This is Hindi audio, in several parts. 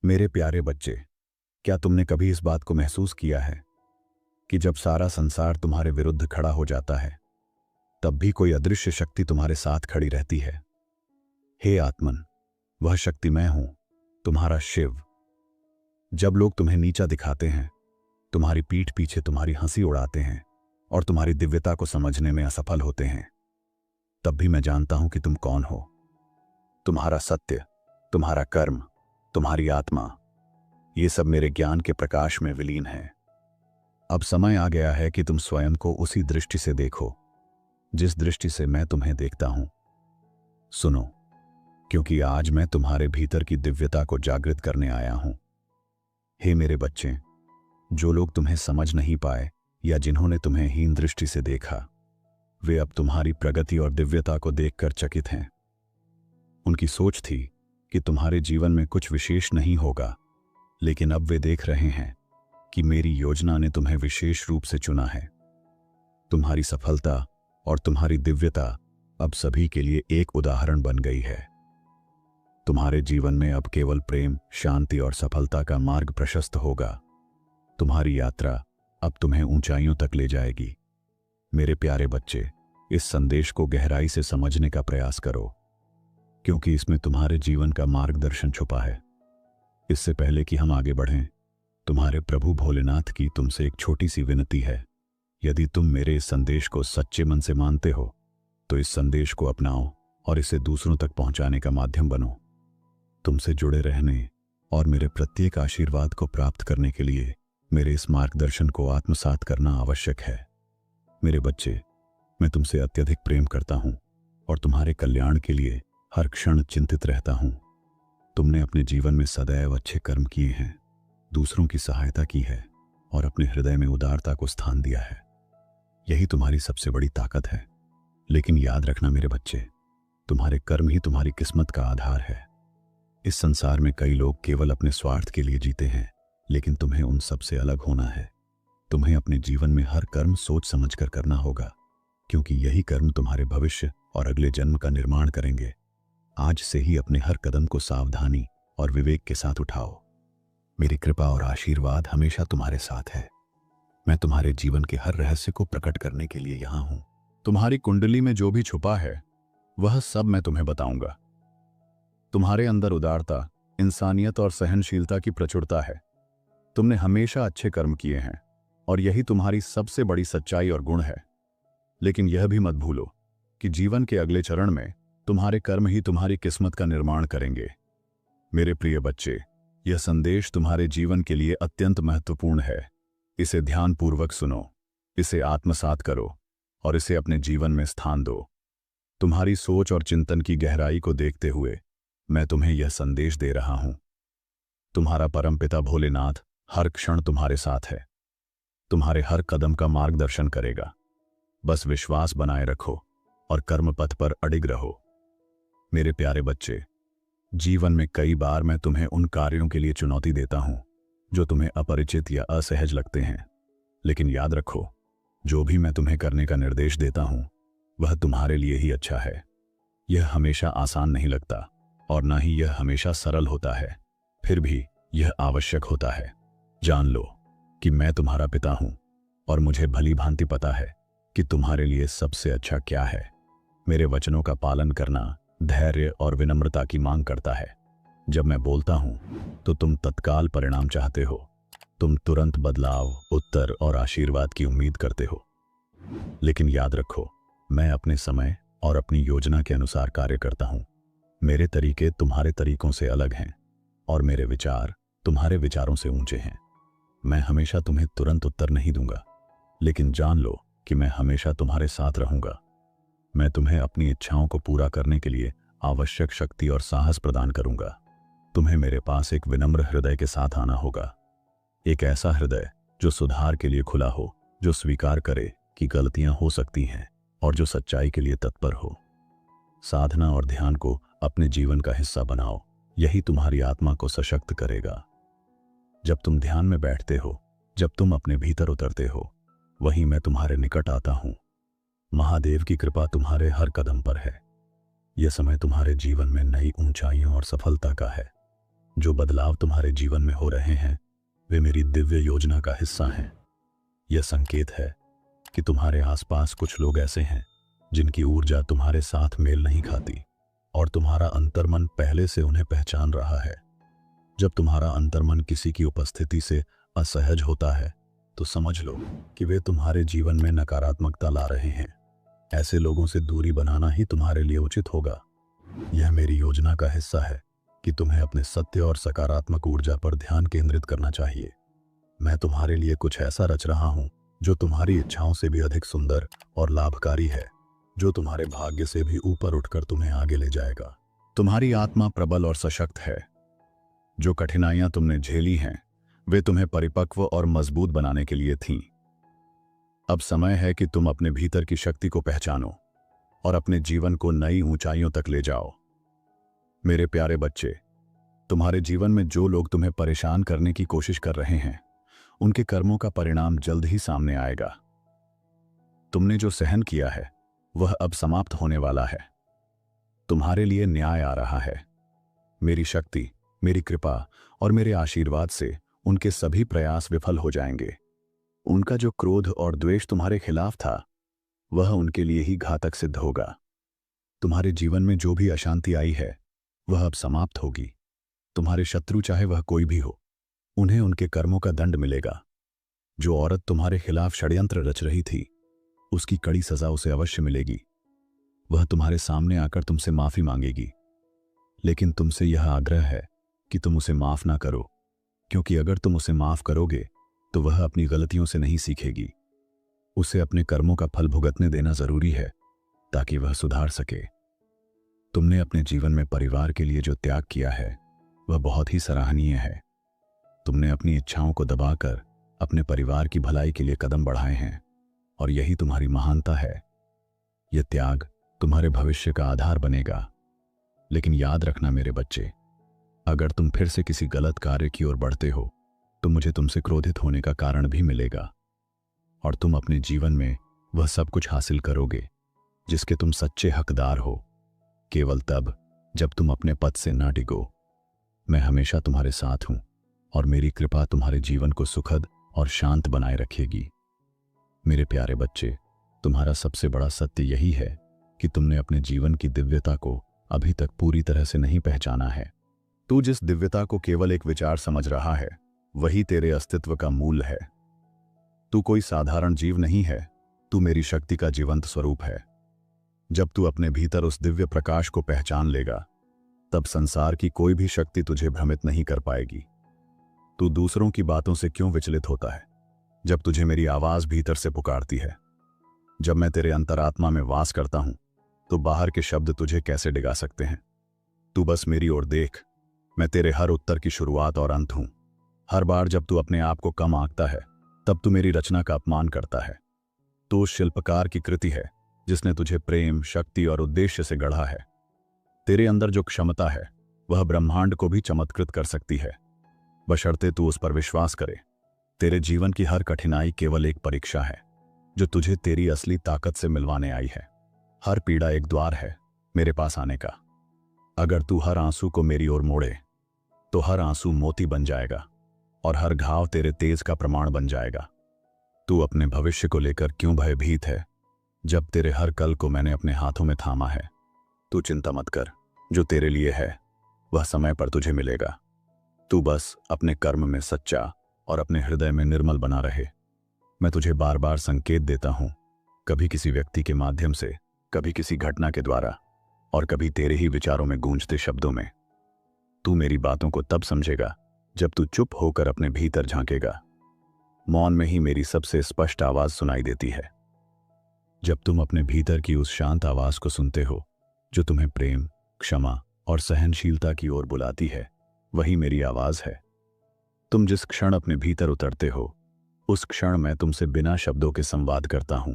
मेरे प्यारे बच्चे, क्या तुमने कभी इस बात को महसूस किया है कि जब सारा संसार तुम्हारे विरुद्ध खड़ा हो जाता है, तब भी कोई अदृश्य शक्ति तुम्हारे साथ खड़ी रहती है? हे आत्मन, वह शक्ति मैं हूं, तुम्हारा शिव। जब लोग तुम्हें नीचा दिखाते हैं, तुम्हारी पीठ पीछे तुम्हारी हंसी उड़ाते हैं और तुम्हारी दिव्यता को समझने में असफल होते हैं, तब भी मैं जानता हूं कि तुम कौन हो। तुम्हारा सत्य, तुम्हारा कर्म, तुम्हारी आत्मा, ये सब मेरे ज्ञान के प्रकाश में विलीन है। अब समय आ गया है कि तुम स्वयं को उसी दृष्टि से देखो जिस दृष्टि से मैं तुम्हें देखता हूं। सुनो, क्योंकि आज मैं तुम्हारे भीतर की दिव्यता को जागृत करने आया हूं। हे मेरे बच्चे, जो लोग तुम्हें समझ नहीं पाए या जिन्होंने तुम्हें हीन दृष्टि से देखा, वे अब तुम्हारी प्रगति और दिव्यता को देखकर चकित हैं। उनकी सोच थी कि तुम्हारे जीवन में कुछ विशेष नहीं होगा, लेकिन अब वे देख रहे हैं कि मेरी योजना ने तुम्हें विशेष रूप से चुना है। तुम्हारी सफलता और तुम्हारी दिव्यता अब सभी के लिए एक उदाहरण बन गई है। तुम्हारे जीवन में अब केवल प्रेम, शांति और सफलता का मार्ग प्रशस्त होगा। तुम्हारी यात्रा अब तुम्हें ऊंचाइयों तक ले जाएगी। मेरे प्यारे बच्चे, इस संदेश को गहराई से समझने का प्रयास करो, क्योंकि इसमें तुम्हारे जीवन का मार्गदर्शन छुपा है। इससे पहले कि हम आगे बढ़ें, तुम्हारे प्रभु भोलेनाथ की तुमसे एक छोटी सी विनती है। यदि तुम मेरे इस संदेश को सच्चे मन से मानते हो, तो इस संदेश को अपनाओ और इसे दूसरों तक पहुंचाने का माध्यम बनो। तुमसे जुड़े रहने और मेरे प्रत्येक आशीर्वाद को प्राप्त करने के लिए मेरे इस मार्गदर्शन को आत्मसात करना आवश्यक है। मेरे बच्चे, मैं तुमसे अत्यधिक प्रेम करता हूं और तुम्हारे कल्याण के लिए हर क्षण चिंतित रहता हूं। तुमने अपने जीवन में सदैव अच्छे कर्म किए हैं, दूसरों की सहायता की है और अपने हृदय में उदारता को स्थान दिया है। यही तुम्हारी सबसे बड़ी ताकत है। लेकिन याद रखना मेरे बच्चे, तुम्हारे कर्म ही तुम्हारी किस्मत का आधार है। इस संसार में कई लोग केवल अपने स्वार्थ के लिए जीते हैं, लेकिन तुम्हें उन सब से अलग होना है। तुम्हें अपने जीवन में हर कर्म सोच समझकर करना होगा, क्योंकि यही कर्म तुम्हारे भविष्य और अगले जन्म का निर्माण करेंगे। आज से ही अपने हर कदम को सावधानी और विवेक के साथ उठाओ। मेरी कृपा और आशीर्वाद हमेशा तुम्हारे साथ है। मैं तुम्हारे जीवन के हर रहस्य को प्रकट करने के लिए यहां हूं। तुम्हारी कुंडली में जो भी छुपा है, वह सब मैं तुम्हें बताऊंगा। तुम्हारे अंदर उदारता, इंसानियत और सहनशीलता की प्रचुरता है। तुमने हमेशा अच्छे कर्म किए हैं और यही तुम्हारी सबसे बड़ी सच्चाई और गुण है। लेकिन यह भी मत भूलो कि जीवन के अगले चरण में तुम्हारे कर्म ही तुम्हारी किस्मत का निर्माण करेंगे। मेरे प्रिय बच्चे, यह संदेश तुम्हारे जीवन के लिए अत्यंत महत्वपूर्ण है। इसे ध्यानपूर्वक सुनो, इसे आत्मसात करो और इसे अपने जीवन में स्थान दो। तुम्हारी सोच और चिंतन की गहराई को देखते हुए मैं तुम्हें यह संदेश दे रहा हूं। तुम्हारा परमपिता भोलेनाथ हर क्षण तुम्हारे साथ है, तुम्हारे हर कदम का मार्गदर्शन करेगा। बस विश्वास बनाए रखो और कर्म पथ पर अडिग रहो। मेरे प्यारे बच्चे, जीवन में कई बार मैं तुम्हें उन कार्यों के लिए चुनौती देता हूं जो तुम्हें अपरिचित या असहज लगते हैं। लेकिन याद रखो, जो भी मैं तुम्हें करने का निर्देश देता हूं, वह तुम्हारे लिए ही अच्छा है। यह हमेशा आसान नहीं लगता और ना ही यह हमेशा सरल होता है, फिर भी यह आवश्यक होता है। जान लो कि मैं तुम्हारा पिता हूं और मुझे भली भांति पता है कि तुम्हारे लिए सबसे अच्छा क्या है। मेरे वचनों का पालन करना धैर्य और विनम्रता की मांग करता है। जब मैं बोलता हूं तो तुम तत्काल परिणाम चाहते हो। तुम तुरंत बदलाव, उत्तर और आशीर्वाद की उम्मीद करते हो। लेकिन याद रखो, मैं अपने समय और अपनी योजना के अनुसार कार्य करता हूं। मेरे तरीके तुम्हारे तरीकों से अलग हैं और मेरे विचार तुम्हारे विचारों से ऊंचे हैं। मैं हमेशा तुम्हें तुरंत उत्तर नहीं दूंगा, लेकिन जान लो कि मैं हमेशा तुम्हारे साथ रहूंगा। मैं तुम्हें अपनी इच्छाओं को पूरा करने के लिए आवश्यक शक्ति और साहस प्रदान करूंगा। तुम्हें मेरे पास एक विनम्र हृदय के साथ आना होगा, एक ऐसा हृदय जो सुधार के लिए खुला हो, जो स्वीकार करे कि गलतियां हो सकती हैं और जो सच्चाई के लिए तत्पर हो। साधना और ध्यान को अपने जीवन का हिस्सा बनाओ, यही तुम्हारी आत्मा को सशक्त करेगा। जब तुम ध्यान में बैठते हो, जब तुम अपने भीतर उतरते हो, वहीं मैं तुम्हारे निकट आता हूं। महादेव की कृपा तुम्हारे हर कदम पर है। यह समय तुम्हारे जीवन में नई ऊंचाइयों और सफलता का है। जो बदलाव तुम्हारे जीवन में हो रहे हैं वे मेरी दिव्य योजना का हिस्सा हैं। यह संकेत है कि तुम्हारे आसपास कुछ लोग ऐसे हैं जिनकी ऊर्जा तुम्हारे साथ मेल नहीं खाती और तुम्हारा अंतर्मन पहले से उन्हें पहचान रहा है। जब तुम्हारा अंतर्मन किसी की उपस्थिति से असहज होता है तो समझ लो कि वे तुम्हारे जीवन में नकारात्मकता ला रहे हैं। ऐसे लोगों से दूरी बनाना ही तुम्हारे लिए उचित होगा। यह मेरी योजना का हिस्सा है कि तुम्हें अपने सत्य और सकारात्मक ऊर्जा पर ध्यान केंद्रित करना चाहिए। मैं तुम्हारे लिए कुछ ऐसा रच रहा हूं जो तुम्हारी इच्छाओं से भी अधिक सुंदर और लाभकारी है, जो तुम्हारे भाग्य से भी ऊपर उठकर तुम्हें आगे ले जाएगा। तुम्हारी आत्मा प्रबल और सशक्त है। जो कठिनाइयां तुमने झेली हैं वे तुम्हें परिपक्व और मजबूत बनाने के लिए थीं। अब समय है कि तुम अपने भीतर की शक्ति को पहचानो और अपने जीवन को नई ऊंचाइयों तक ले जाओ। मेरे प्यारे बच्चे, तुम्हारे जीवन में जो लोग तुम्हें परेशान करने की कोशिश कर रहे हैं उनके कर्मों का परिणाम जल्द ही सामने आएगा। तुमने जो सहन किया है वह अब समाप्त होने वाला है। तुम्हारे लिए न्याय आ रहा है। मेरी शक्ति, मेरी कृपा और मेरे आशीर्वाद से उनके सभी प्रयास विफल हो जाएंगे। उनका जो क्रोध और द्वेष तुम्हारे खिलाफ था वह उनके लिए ही घातक सिद्ध होगा। तुम्हारे जीवन में जो भी अशांति आई है वह अब समाप्त होगी। तुम्हारे शत्रु चाहे वह कोई भी हो, उन्हें उनके कर्मों का दंड मिलेगा। जो औरत तुम्हारे खिलाफ षड्यंत्र रच रही थी उसकी कड़ी सजा उसे अवश्य मिलेगी। वह तुम्हारे सामने आकर तुमसे माफी मांगेगी, लेकिन तुमसे यह आग्रह है कि तुम उसे माफ ना करो, क्योंकि अगर तुम उसे माफ करोगे तो वह अपनी गलतियों से नहीं सीखेगी। उसे अपने कर्मों का फल भुगतने देना जरूरी है ताकि वह सुधार सके। तुमने अपने जीवन में परिवार के लिए जो त्याग किया है वह बहुत ही सराहनीय है। तुमने अपनी इच्छाओं को दबाकर अपने परिवार की भलाई के लिए कदम बढ़ाए हैं और यही तुम्हारी महानता है। यह त्याग तुम्हारे भविष्य का आधार बनेगा। लेकिन याद रखना मेरे बच्चे, अगर तुम फिर से किसी गलत कार्य की ओर बढ़ते हो तो मुझे तुमसे क्रोधित होने का कारण भी मिलेगा और तुम अपने जीवन में वह सब कुछ हासिल करोगे जिसके तुम सच्चे हकदार हो, केवल तब जब तुम अपने पद से ना डिगो। मैं हमेशा तुम्हारे साथ हूं और मेरी कृपा तुम्हारे जीवन को सुखद और शांत बनाए रखेगी। मेरे प्यारे बच्चे, तुम्हारा सबसे बड़ा सत्य यही है कि तुमने अपने जीवन की दिव्यता को अभी तक पूरी तरह से नहीं पहचाना है। तू जिस दिव्यता को केवल एक विचार समझ रहा है वही तेरे अस्तित्व का मूल है। तू कोई साधारण जीव नहीं है, तू मेरी शक्ति का जीवंत स्वरूप है। जब तू अपने भीतर उस दिव्य प्रकाश को पहचान लेगा तब संसार की कोई भी शक्ति तुझे भ्रमित नहीं कर पाएगी। तू दूसरों की बातों से क्यों विचलित होता है जब तुझे मेरी आवाज भीतर से पुकारती है? जब मैं तेरे अंतरात्मा में वास करता हूं तो बाहर के शब्द तुझे कैसे डिगा सकते हैं? तू बस मेरी ओर देख। मैं तेरे हर उत्तर की शुरुआत और अंत हूं। हर बार जब तू अपने आप को कम आंकता है तब तू मेरी रचना का अपमान करता है। तू उस शिल्पकार की कृति है जिसने तुझे प्रेम, शक्ति और उद्देश्य से गढ़ा है। तेरे अंदर जो क्षमता है वह ब्रह्मांड को भी चमत्कृत कर सकती है, बशर्ते तू उस पर विश्वास करे। तेरे जीवन की हर कठिनाई केवल एक परीक्षा है जो तुझे तेरी असली ताकत से मिलवाने आई है। हर पीड़ा एक द्वार है मेरे पास आने का। अगर तू हर आंसू को मेरी ओर मोड़े तो हर आंसू मोती बन जाएगा और हर घाव तेरे तेज का प्रमाण बन जाएगा। तू अपने भविष्य को लेकर क्यों भयभीत है जब तेरे हर कल को मैंने अपने हाथों में थामा है? तू चिंता मत कर, जो तेरे लिए है वह समय पर तुझे मिलेगा। तू बस अपने कर्म में सच्चा और अपने हृदय में निर्मल बना रहे। मैं तुझे बार बार संकेत देता हूं, कभी किसी व्यक्ति के माध्यम से, कभी किसी घटना के द्वारा और कभी तेरे ही विचारों में गूंजते शब्दों में। तू मेरी बातों को तब समझेगा जब तू चुप होकर अपने भीतर झांकेगा। मौन में ही मेरी सबसे स्पष्ट आवाज सुनाई देती है। जब तुम अपने भीतर की उस शांत आवाज को सुनते हो जो तुम्हें प्रेम, क्षमा और सहनशीलता की ओर बुलाती है, वही मेरी आवाज है। तुम जिस क्षण अपने भीतर उतरते हो उस क्षण मैं तुमसे बिना शब्दों के संवाद करता हूं।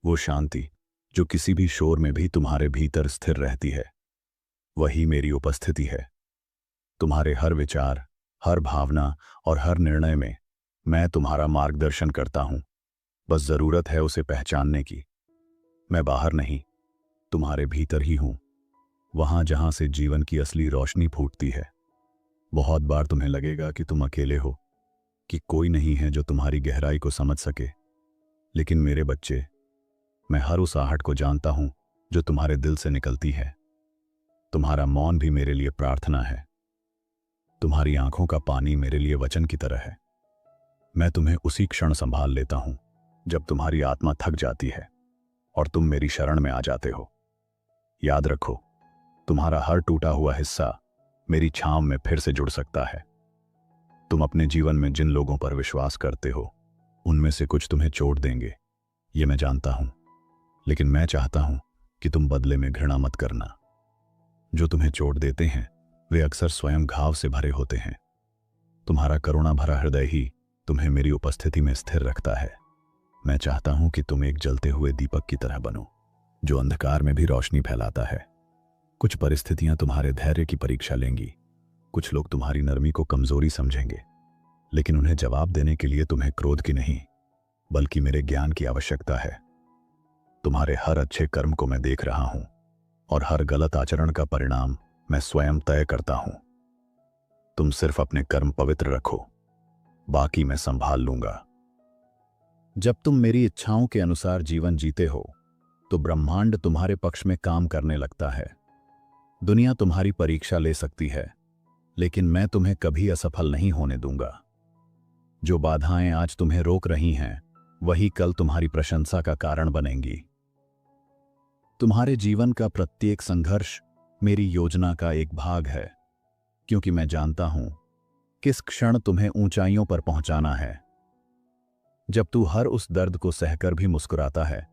वो शांति जो किसी भी शोर में भी तुम्हारे भीतर स्थिर रहती है, वही मेरी उपस्थिति है। तुम्हारे हर विचार, हर भावना और हर निर्णय में मैं तुम्हारा मार्गदर्शन करता हूं। बस जरूरत है उसे पहचानने की। मैं बाहर नहीं, तुम्हारे भीतर ही हूं, वहां जहां से जीवन की असली रोशनी फूटती है। बहुत बार तुम्हें लगेगा कि तुम अकेले हो, कि कोई नहीं है जो तुम्हारी गहराई को समझ सके। लेकिन मेरे बच्चे, मैं हर उस आहट को जानता हूं जो तुम्हारे दिल से निकलती है। तुम्हारा मौन भी मेरे लिए प्रार्थना है। तुम्हारी आंखों का पानी मेरे लिए वचन की तरह है। मैं तुम्हें उसी क्षण संभाल लेता हूं जब तुम्हारी आत्मा थक जाती है और तुम मेरी शरण में आ जाते हो। याद रखो, तुम्हारा हर टूटा हुआ हिस्सा मेरी छांव में फिर से जुड़ सकता है। तुम अपने जीवन में जिन लोगों पर विश्वास करते हो, उनमें से कुछ तुम्हें चोट देंगे, ये मैं जानता हूं। लेकिन मैं चाहता हूं कि तुम बदले में घृणा मत करना। जो तुम्हें चोट देते हैं वे अक्सर स्वयं घाव से भरे होते हैं। तुम्हारा करुणा भरा हृदय ही तुम्हें मेरी उपस्थिति में स्थिर रखता है। मैं चाहता हूं कि तुम एक जलते हुए दीपक की तरह बनो, जो अंधकार में भी रोशनी फैलाता है। कुछ परिस्थितियां तुम्हारे धैर्य की परीक्षा लेंगी, कुछ लोग तुम्हारी नरमी को कमजोरी समझेंगे, लेकिन उन्हें जवाब देने के लिए तुम्हें क्रोध की नहीं, बल्कि मेरे ज्ञान की आवश्यकता है। तुम्हारे हर अच्छे कर्म को मैं देख रहा हूं और हर गलत आचरण का परिणाम मैं स्वयं तय करता हूं। तुम सिर्फ अपने कर्म पवित्र रखो, बाकी मैं संभाल लूंगा। जब तुम मेरी इच्छाओं के अनुसार जीवन जीते हो तो ब्रह्मांड तुम्हारे पक्ष में काम करने लगता है। दुनिया तुम्हारी परीक्षा ले सकती है, लेकिन मैं तुम्हें कभी असफल नहीं होने दूंगा। जो बाधाएं आज तुम्हें रोक रही हैं, वही कल तुम्हारी प्रशंसा का कारण बनेंगी। तुम्हारे जीवन का प्रत्येक संघर्ष मेरी योजना का एक भाग है, क्योंकि मैं जानता हूं किस क्षण तुम्हें ऊंचाइयों पर पहुंचाना है। जब तू हर उस दर्द को सहकर भी मुस्कुराता है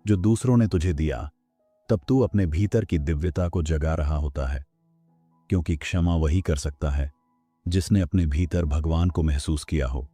जो दूसरों ने तुझे दिया, तब तू अपने भीतर की दिव्यता को जगा रहा होता है, क्योंकि क्षमा वही कर सकता है जिसने अपने भीतर भगवान को महसूस किया हो।